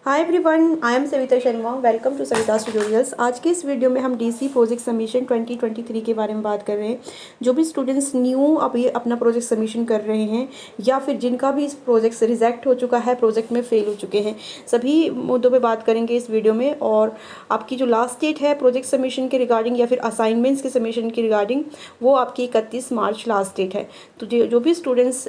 Hi everyone, I am Savita Sharma. Welcome to Savita's tutorials. आज के इस वीडियो में हम डीसी प्रोजेक्ट सबमिशन 2023 के बारे में बात कर रहे हैं। जो भी स्टूडेंट्स न्यू अभी अपना प्रोजेक्ट सबमिशन कर रहे हैं या फिर जिनका भी इस प्रोजेक्ट से रिजेक्ट हो चुका है, प्रोजेक्ट में फेल हो चुके हैं, सभी मुद्दों पे बात करेंगे इस वीडियो में। और आपकी जो लास्ट डेट है प्रोजेक्ट सबमिशन के रिगार्डिंग या फिर असाइनमेंट्स के सबमिशन के रिगार्डिंग, वो आपकी 31 मार्च लास्ट डेट है। तो जो भी स्टूडेंट्स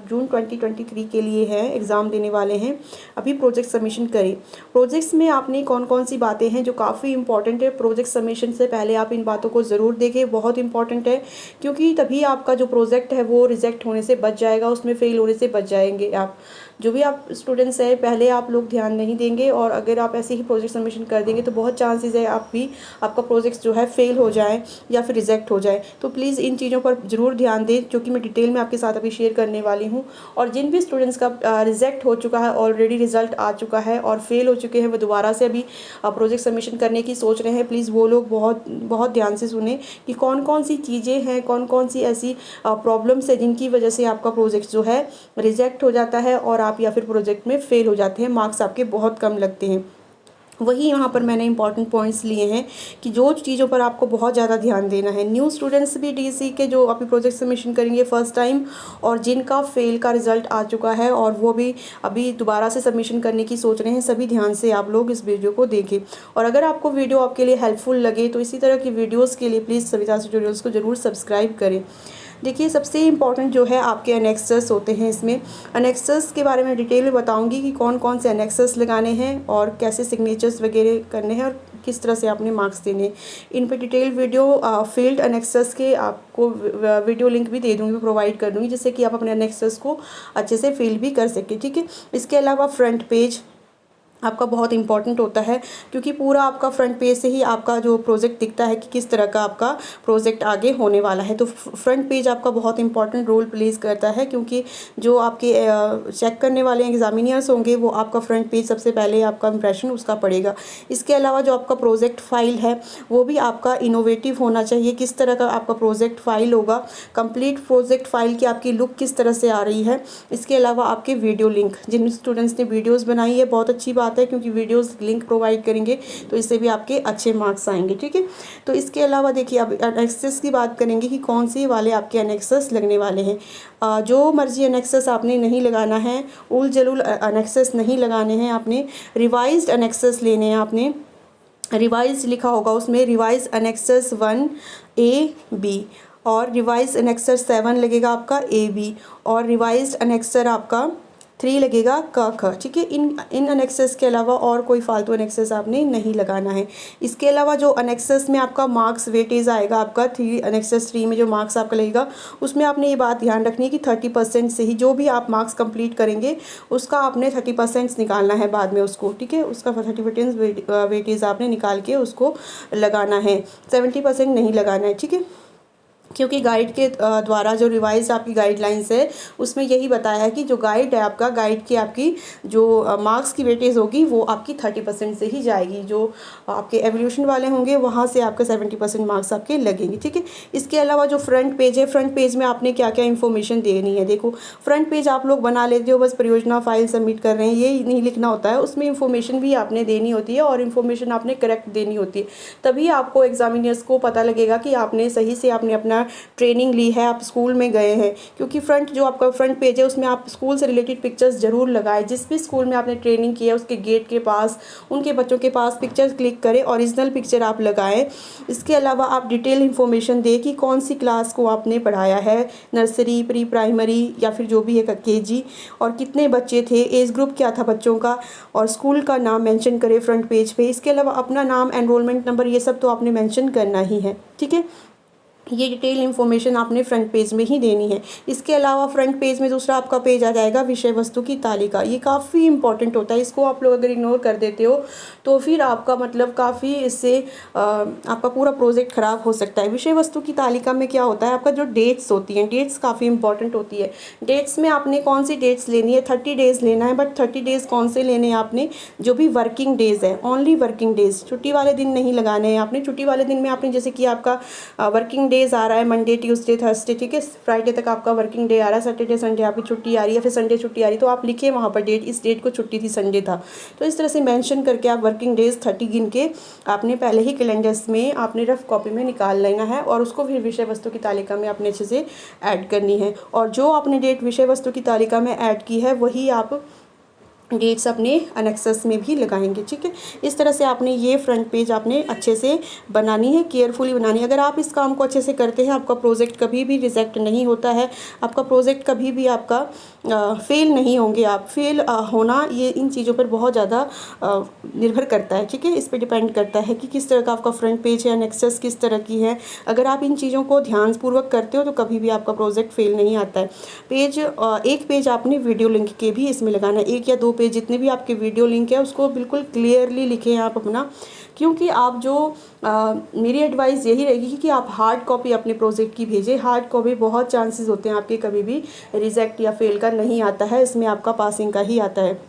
जून 2023 के लिए हैं, एग्ज़ाम देने वाले हैं, अभी प्रोजेक्ट सबमिशन करें। प्रोजेक्ट्स में आपने कौन कौन सी बातें हैं जो काफ़ी इंपॉर्टेंट है, प्रोजेक्ट सबमिशन से पहले आप इन बातों को ज़रूर देखें, बहुत इंपॉर्टेंट है। क्योंकि तभी आपका जो प्रोजेक्ट है वो रिजेक्ट होने से बच जाएगा, उसमें फेल होने से बच जाएंगे आप। जो भी आप स्टूडेंट्स हैं, पहले आप लोग ध्यान नहीं देंगे और अगर आप ऐसे ही प्रोजेक्ट सबमिशन कर देंगे तो बहुत चांसेस है आपका प्रोजेक्ट जो है फेल हो जाए या फिर रिजेक्ट हो जाए। तो प्लीज़ इन चीज़ों पर ज़रूर ध्यान दें, जो कि मैं डिटेल में आपके साथ अभी शेयर करने वाली हूँ। और जिन भी स्टूडेंट्स का रिजेक्ट हो चुका है, ऑलरेडी रिजल्ट आ चुका है और फेल हो चुके हैं, वो दोबारा से अभी प्रोजेक्ट सबमिशन करने की सोच रहे हैं, प्लीज़ वो लोग बहुत बहुत ध्यान से सुने कि कौन कौन सी चीज़ें हैं, कौन कौन सी ऐसी प्रॉब्लम्स है जिनकी वजह से आपका प्रोजेक्ट जो है रिजेक्ट हो जाता है और आप या फिर प्रोजेक्ट में फेल हो जाते हैं, मार्क्स आपके बहुत कम लगते हैं। वही यहाँ पर मैंने इंपॉर्टेंट पॉइंट्स लिए हैं कि जो चीज़ों पर आपको बहुत ज़्यादा ध्यान देना है। न्यू स्टूडेंट्स भी डीसी के जो अभी प्रोजेक्ट सबमिशन करेंगे फर्स्ट टाइम, और जिनका फेल का रिजल्ट आ चुका है और वो भी अभी दोबारा से सबमिशन करने की सोच रहे हैं, सभी ध्यान से आप लोग इस वीडियो को देखें। और अगर आपको वीडियो आपके लिए हेल्पफुल लगे तो इसी तरह की वीडियोज़ के लिए प्लीज़ सविता ट्यूटोरियल्स को ज़रूर सब्सक्राइब करें। देखिए, सबसे इम्पॉर्टेंट जो है आपके एनेक्सर्स होते हैं। इसमें एनेक्सर्स के बारे में डिटेल में बताऊंगी कि कौन कौन से एनेक्सर्स लगाने हैं और कैसे सिग्नेचर्स वगैरह करने हैं और किस तरह से आपने मार्क्स देने हैं। इन पर डिटेल वीडियो फील्ड एनेक्सर्स के आपको वीडियो लिंक भी दे दूँगी, प्रोवाइड कर दूँगी, जिससे कि आप अपने एनेक्सर्स को अच्छे से फिल भी कर सकें। ठीक है। इसके अलावा फ्रंट पेज आपका बहुत इंपॉर्टेंट होता है, क्योंकि पूरा आपका फ्रंट पेज से ही आपका जो प्रोजेक्ट दिखता है कि किस तरह का आपका प्रोजेक्ट आगे होने वाला है। तो फ्रंट पेज आपका बहुत इंपॉर्टेंट रोल प्लेस करता है, क्योंकि जो आपके चेक करने वाले एग्जामिनर्स होंगे वो आपका फ्रंट पेज सबसे पहले आपका इंप्रेशन उसका पड़ेगा। इसके अलावा जो आपका प्रोजेक्ट फाइल है वो भी आपका इनोवेटिव होना चाहिए। किस तरह का आपका प्रोजेक्ट फाइल होगा, कंप्लीट प्रोजेक्ट फाइल की आपकी लुक किस तरह से आ रही है। इसके अलावा आपके वीडियो लिंक, जिन स्टूडेंट्स ने वीडियोज़ बनाई है, बहुत अच्छी बात है, क्योंकि वीडियोस लिंक प्रोवाइड करेंगे तो इससे भी आपके अच्छे मार्क्स आएंगे। ठीक है। तो इसके अलावा देखिए, अब एनेक्सस की बात करेंगे कि कौन से वाले आपके एनेक्सस लगने वाले हैं। जो मर्जी एनेक्सस आपने नहीं लगाना है, उल जलूल एनेक्सस नहीं लगाने हैं, आपने रिवाइज्ड एनेक्सस लेने हैं। आपने रिवाइज लिखा होगा उसमें, रिवाइज एनेक्सस 1A-B और रिवाइज एनेक्सर 7 लगेगा आपका AB और रिवाइज्ड एनेक्सर आपका 3 लगेगा क। ठीक है। इन अनेक्सेस के अलावा और कोई फालतू अनेक्सेस आपने नहीं लगाना है। इसके अलावा जो अनेक्सेस में आपका मार्क्स वेटेज आएगा, आपका अनेक्सेस 3 में जो मार्क्स आपका लगेगा, उसमें आपने ये बात ध्यान रखनी है कि 30% से ही जो भी आप मार्क्स कंप्लीट करेंगे उसका आपने 30% निकालना है बाद में उसको। ठीक है। उसका 30% वेटेज आपने निकाल के उसको लगाना है, 70% नहीं लगाना है। ठीक है। क्योंकि गाइड के द्वारा जो रिवाइज आपकी गाइडलाइंस है उसमें यही बताया है कि जो गाइड है आपका, गाइड की आपकी जो मार्क्स की वेटेज होगी वो आपकी 30% से ही जाएगी। जो आपके एवोल्यूशन वाले होंगे वहाँ से आपका 70% मार्क्स आपके लगेंगे। ठीक है। इसके अलावा जो फ्रंट पेज है, फ्रंट पेज में आपने क्या क्या इन्फॉर्मेशन देनी है। देखो, फ्रंट पेज आप लोग बना लेते हो, बस परियोजना फाइल सबमिट कर रहे हैं, ये नहीं लिखना होता है। उसमें इन्फॉर्मेशन भी आपने देनी होती है और इन्फॉर्मेशन आपने करेक्ट देनी होती है, तभी आपको एग्जामिनर्स को पता लगेगा कि आपने सही से आपने अपना ट्रेनिंग ली है, आप स्कूल में गए हैं। क्योंकि जो आपका फ्रंट पेज है उसमें आप स्कूल से रिलेटेड पिक्चर्स जरूर लगाएं। जिस भी स्कूल में आपने ट्रेनिंग किया उसके गेट के पास, उनके बच्चों के पास पिक्चर्स क्लिक करें, ओरिजिनल पिक्चर आप लगाएं। इसके अलावा आप डिटेल इन्फॉर्मेशन दें कि कौन सी क्लास को आपने पढ़ाया है, नर्सरी, प्री प्राइमरी या फिर जो भी है KG, और कितने बच्चे थे, एज ग्रुप क्या था बच्चों का, और स्कूल का नाम मेंशन करें फ्रंट पेज पे। इसके अलावा अपना नाम, एनरोलमेंट नंबर, ये सब तो आपने मेंशन करना ही है। ठीक है। ये डिटेल इन्फॉर्मेशन आपने फ्रंट पेज में ही देनी है। इसके अलावा फ्रंट पेज में दूसरा आपका पेज आ जाएगा विषय वस्तु की तालिका। ये काफ़ी इंपॉर्टेंट होता है, इसको आप लोग अगर इग्नोर कर देते हो तो फिर आपका मतलब काफ़ी इससे आपका पूरा प्रोजेक्ट ख़राब हो सकता है। विषय वस्तु की तालिका में क्या होता है, आपका जो डेट्स होती हैं, डेट्स काफ़ी इंपॉर्टेंट होती है। डेट्स में आपने कौन सी डेट्स लेनी है, 30 डेज़ लेना है, बट 30 डेज़ कौन से लेने हैं आपने, जो भी वर्किंग डेज़ है, ओनली वर्किंग डेज़, छुट्टी वाले दिन नहीं लगाने हैं आपने। छुट्टी वाले दिन में आपने जैसे कि आपका वर्किंग डेज आ रहा है, मंडे ट्यूसडे थर्सडे, ठीक है, फ्राइडे तक आपका वर्किंग डे आ रहा है, सैटरडे संडे आपकी छुट्टी आ रही है, फिर संडे छुट्टी आ रही है, तो आप लिखिए वहाँ पर डेट, इस डेट को छुट्टी थी, संडे था। तो इस तरह से मेंशन करके आप वर्किंग डेज 30 गिन के आपने पहले ही कैलेंडर्स में आपने रफ कॉपी में निकाल लेना है, और उसको फिर विषय वस्तु की तालिका में आपने अच्छे से ऐड करनी है। और जो आपने डेट विषय वस्तु की तालिका में ऐड की है वही आप डेट्स अपने अनेक्सस में भी लगाएंगे, ठीक है। इस तरह से आपने ये फ्रंट पेज आपने अच्छे से बनानी है, केयरफुली बनानी है। अगर आप इस काम को अच्छे से करते हैं, आपका प्रोजेक्ट कभी भी रिजेक्ट नहीं होता है, आपका प्रोजेक्ट कभी भी आपका फेल नहीं होंगे आप। फेल होना ये इन चीज़ों पर बहुत ज़्यादा निर्भर करता है, ठीक है। इस पर डिपेंड करता है कि किस तरह का आपका फ्रंट पेज है, अनेक्सस किस तरह की है। अगर आप इन चीज़ों को ध्यानपूर्वक करते हो तो कभी भी आपका प्रोजेक्ट फेल नहीं आता है। एक पेज आपने वीडियो लिंक के भी इसमें लगाना है, 1 या 2 पेज जितने भी आपके वीडियो लिंक है उसको बिल्कुल क्लियरली लिखें आप अपना। क्योंकि आप जो मेरी एडवाइस यही रहेगी कि आप हार्ड कॉपी अपने प्रोजेक्ट की भेजें। हार्ड कॉपी बहुत चांसेस होते हैं आपके कभी भी रिजेक्ट या फेल का नहीं आता है, इसमें आपका पासिंग का ही आता है।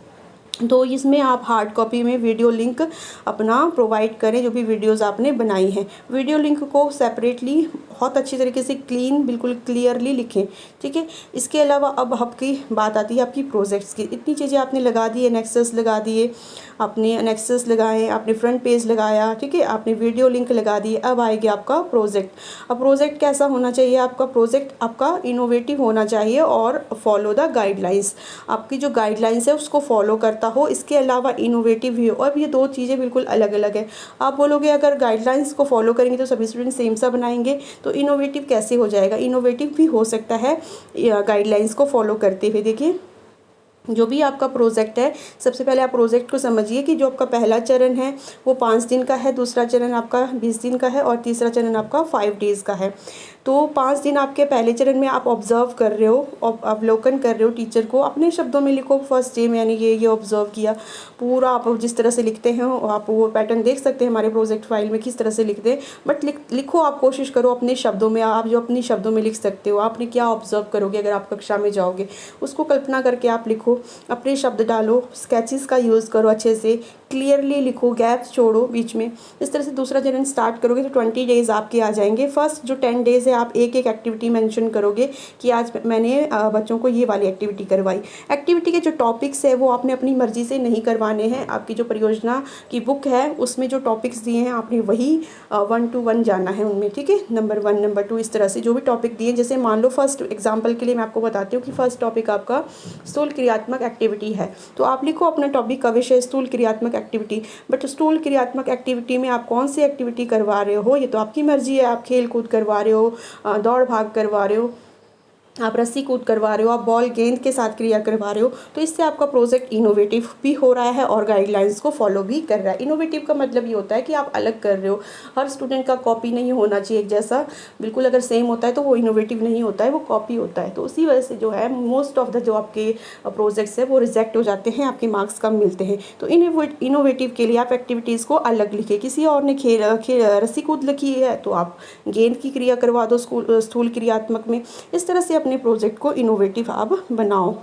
तो इसमें आप हार्ड कॉपी में वीडियो लिंक अपना प्रोवाइड करें, जो भी वीडियोस आपने बनाई हैं। वीडियो लिंक को सेपरेटली बहुत अच्छी तरीके से क्लीन बिल्कुल क्लियरली लिखें, ठीक है। इसके अलावा अब आपकी बात आती है आपकी प्रोजेक्ट्स की। इतनी चीज़ें आपने लगा दी, एनेक्सस लगा दिए, आपने एनेक्सस लगाए, आपने फ्रंट पेज लगाया, ठीक है, आपने वीडियो लिंक लगा दिए। अब आएगा आपका प्रोजेक्ट। अब प्रोजेक्ट कैसा होना चाहिए? आपका प्रोजेक्ट आपका इनोवेटिव होना चाहिए और फॉलो द गाइडलाइंस। आपकी जो गाइडलाइंस है उसको फॉलो करता हो, इसके अलावा इनोवेटिव भी हो। अब ये दो चीज़ें बिल्कुल अलग अलग है। आप बोलोगे अगर गाइडलाइंस को फॉलो करेंगे तो सभी स्टूडेंट सेम सा बनाएंगे, तो इनोवेटिव कैसे हो जाएगा? इनोवेटिव भी हो सकता है गाइडलाइंस को फॉलो करते हुए। देखिए, जो भी आपका प्रोजेक्ट है, सबसे पहले आप प्रोजेक्ट को समझिए कि जो आपका पहला चरण है वो 5 दिन का है, दूसरा चरण आपका 20 दिन का है और तीसरा चरण आपका 5 डेज़ का है। तो 5 दिन आपके पहले चरण में आप ऑब्जर्व कर रहे हो, अवलोकन कर रहे हो टीचर को। अपने शब्दों में लिखो, फर्स्ट डे मैंने ये ऑब्जर्व किया। पूरा आप जिस तरह से लिखते हैं आप वो पैटर्न देख सकते हैं हमारे प्रोजेक्ट फाइल में किस तरह से लिखते हैं। बट लिखो, आप कोशिश करो अपने शब्दों में, आप जो अपने शब्दों में लिख सकते हो। आपने क्या ऑब्जर्व करोगे अगर आप कक्षा में जाओगे, उसको कल्पना करके आप लिखो, अपने शब्द डालो, स्केचेस का यूज़ करो, अच्छे से क्लियरली लिखो, गैप्स छोड़ो बीच में। इस तरह से दूसरा चरण स्टार्ट करोगे तो 20 डेज़ आपके आ जाएंगे। फर्स्ट जो 10 डेज़ है आप एक एक एक्टिविटी मेंशन करोगे कि आज मैंने बच्चों को ये वाली एक्टिविटी करवाई। एक्टिविटी के जो टॉपिक्स है वो आपने अपनी मर्जी से नहीं करवाने हैं। आपकी जो परियोजना की बुक है उसमें जो टॉपिक्स दिए हैं आपने वही 1 to 1 जाना है उनमें, ठीक है। नंबर 1, नंबर 2, इस तरह से जो भी टॉपिक दिए। जैसे मान लो फर्स्ट एग्जाम्पल के लिए मैं आपको बताती हूँ कि फर्स्ट टॉपिक आपका स्थूल क्रियात्मक एक्टिविटी है, तो आप लिखो अपना टॉपिक का विषय स्थूल क्रियात्मक एक्टिविटी। बट स्थूल क्रियात्मक एक्टिविटी में आप कौन सी एक्टिविटी करवा रहे हो ये तो आपकी मर्जी है। आप खेल कूद करवा रहे हो, दौड़ भाग करवा रहे हो, आप रस्सी कूद करवा रहे हो, आप बॉल गेंद के साथ क्रिया करवा रहे हो, तो इससे आपका प्रोजेक्ट इनोवेटिव भी हो रहा है और गाइडलाइंस को फॉलो भी कर रहा है। इनोवेटिव का मतलब ये होता है कि आप अलग कर रहे हो। हर स्टूडेंट का कॉपी नहीं होना चाहिए एक जैसा, बिल्कुल अगर सेम होता है तो वो इनोवेटिव नहीं होता है, वो कॉपी होता है। तो उसी वजह से जो है मोस्ट ऑफ द जो आपके प्रोजेक्ट्स है वो रिजेक्ट हो जाते हैं, आपके मार्क्स कम मिलते हैं। तो इनोवेटिव के लिए आप एक्टिविटीज़ को अलग लिखे। किसी और ने रस्सी कूद लिखी है तो आप गेंद की क्रिया करवा दो स्थूल क्रियात्मक में। इस तरह से अपने प्रोजेक्ट को इनोवेटिव आप बनाओ।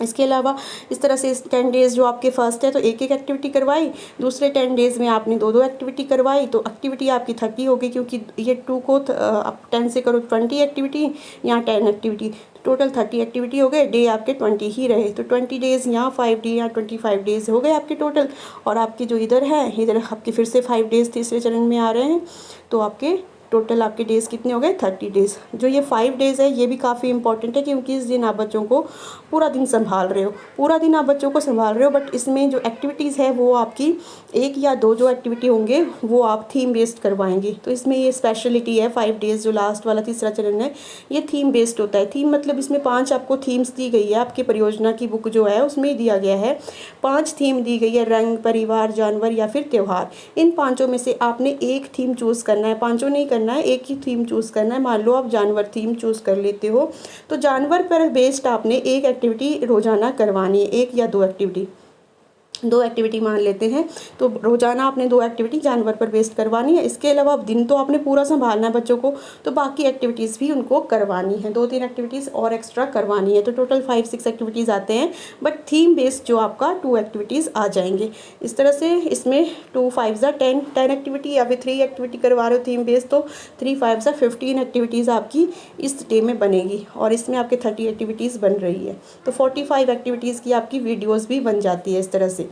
इसके अलावा इस तरह से 10 डेज़ जो आपके फर्स्ट है तो एक एक एक्टिविटी करवाई, दूसरे 10 डेज़ में आपने 2 एक्टिविटी करवाई, तो एक्टिविटी आपकी 30 हो गई। क्योंकि ये 2 को आप 10 से करो 20 एक्टिविटी, यहाँ 10 एक्टिविटी, टोटल 30 एक्टिविटी हो गए। डे आपके 20 ही रहे, तो 20 डेज़ यहाँ 5 डे यहाँ 25 डेज़ हो गए आपके टोटल। और आपके जो इधर है, इधर आपके फिर से 5 डेज़ तीसरे चरण में आ रहे हैं, तो आपके टोटल आपके डेज़ कितने हो गए? 30 डेज़। जो ये 5 डेज़ है ये भी काफ़ी इंपॉर्टेंट है क्योंकि इस दिन आप बच्चों को पूरा दिन संभाल रहे हो, पूरा दिन आप बच्चों को संभाल रहे हो। बट इसमें जो एक्टिविटीज़ है वो आपकी 1 या 2 जो एक्टिविटी होंगे वो आप थीम बेस्ड करवाएंगे। तो इसमें ये स्पेशलिटी है, 5 डेज़ जो लास्ट वाला तीसरा चरण है ये थीम बेस्ड होता है। थीम मतलब इसमें 5 आपको थीम्स दी गई है, आपके परियोजना की बुक जो है उसमें दिया गया है 5 थीम दी गई है, रंग, परिवार, जानवर या फिर त्यौहार। इन 5 में से आपने एक थीम चूज़ करना है, 5 नहीं करना है, एक ही थीम चूज़ करना है। मान लो आप जानवर थीम चूज़ कर लेते हो तो जानवर पर बेस्ड आपने एक एक्टिविटी रोजाना करवानी है, 1 या 2 एक्टिविटी। 2 एक्टिविटी मान लेते हैं, तो रोज़ाना आपने 2 एक्टिविटी जानवर पर बेस्ड करवानी है। इसके अलावा अब दिन तो आपने पूरा संभालना है बच्चों को, तो बाकी एक्टिविटीज़ भी उनको करवानी है, 2-3 एक्टिविटीज़ और एक्स्ट्रा करवानी है। तो टोटल 5-6 एक्टिविटीज़ आते हैं, बट थीम बेस्ड जो आपका 2 एक्टिविटीज़ आ जाएंगे। इस तरह से इसमें 2 5 ज़ा 10 एक्टिविटी, या फिर 3 एक्टिविटी करवा रहे हो थीम बेस्ड, तो 3 5 ज़ा 15 एक्टिविटीज़ आपकी इस डे में बनेगी, और इसमें आपके 30 एक्टिविटीज़ बन रही है, तो 45 एक्टिविटीज़ की आपकी वीडियोज़ भी बन जाती है। इस तरह से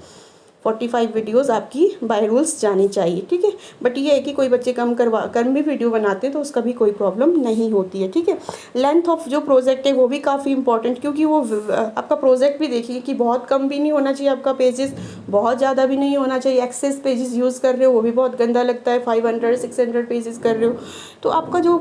45 वीडियोज़ आपकी बाय रूल्स जानी चाहिए, ठीक है। बट ये है कि कोई बच्चे कम भी वीडियो बनाते हैं तो उसका भी कोई प्रॉब्लम नहीं होती है, ठीक है। लेंथ ऑफ जो प्रोजेक्ट है वो भी काफ़ी इंपॉर्टेंट, क्योंकि वो आपका प्रोजेक्ट भी देखिए कि बहुत कम भी नहीं होना चाहिए आपका पेजेस, बहुत ज़्यादा भी नहीं होना चाहिए। एक्सेस पेजेस यूज़ कर रहे हो वो भी बहुत गंदा लगता है, 500-600 पेजेस कर रहे हो, तो आपका जो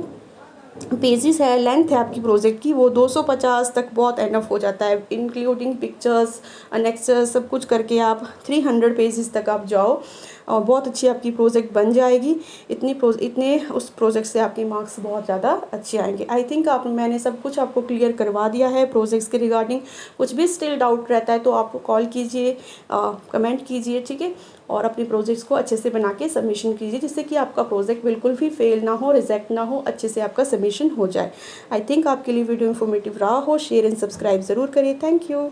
पेजेस है, लेंथ है आपकी प्रोजेक्ट की, वो 250 तक बहुत एनफ हो जाता है, इंक्लूडिंग पिक्चर्स, अनेक्सर्स, सब कुछ करके आप 300 पेजेस तक आप जाओ और बहुत अच्छी आपकी प्रोजेक्ट बन जाएगी। इतने उस प्रोजेक्ट से आपके मार्क्स बहुत ज़्यादा अच्छे आएंगे। आई थिंक मैंने सब कुछ आपको क्लियर करवा दिया है प्रोजेक्ट्स के रिगार्डिंग। कुछ भी स्टिल डाउट रहता है तो आप कॉल कीजिए, कमेंट कीजिए, ठीक है, और अपने प्रोजेक्ट्स को अच्छे से बना के सबमिशन कीजिए, जिससे कि आपका प्रोजेक्ट बिल्कुल भी फेल ना हो, रिजेक्ट ना हो, अच्छे से आपका सबमिशन हो जाए। आई थिंक आपके लिए वीडियो इन्फॉर्मेटिव रहा हो। शेयर एंड सब्सक्राइब ज़रूर करिए। Thank you.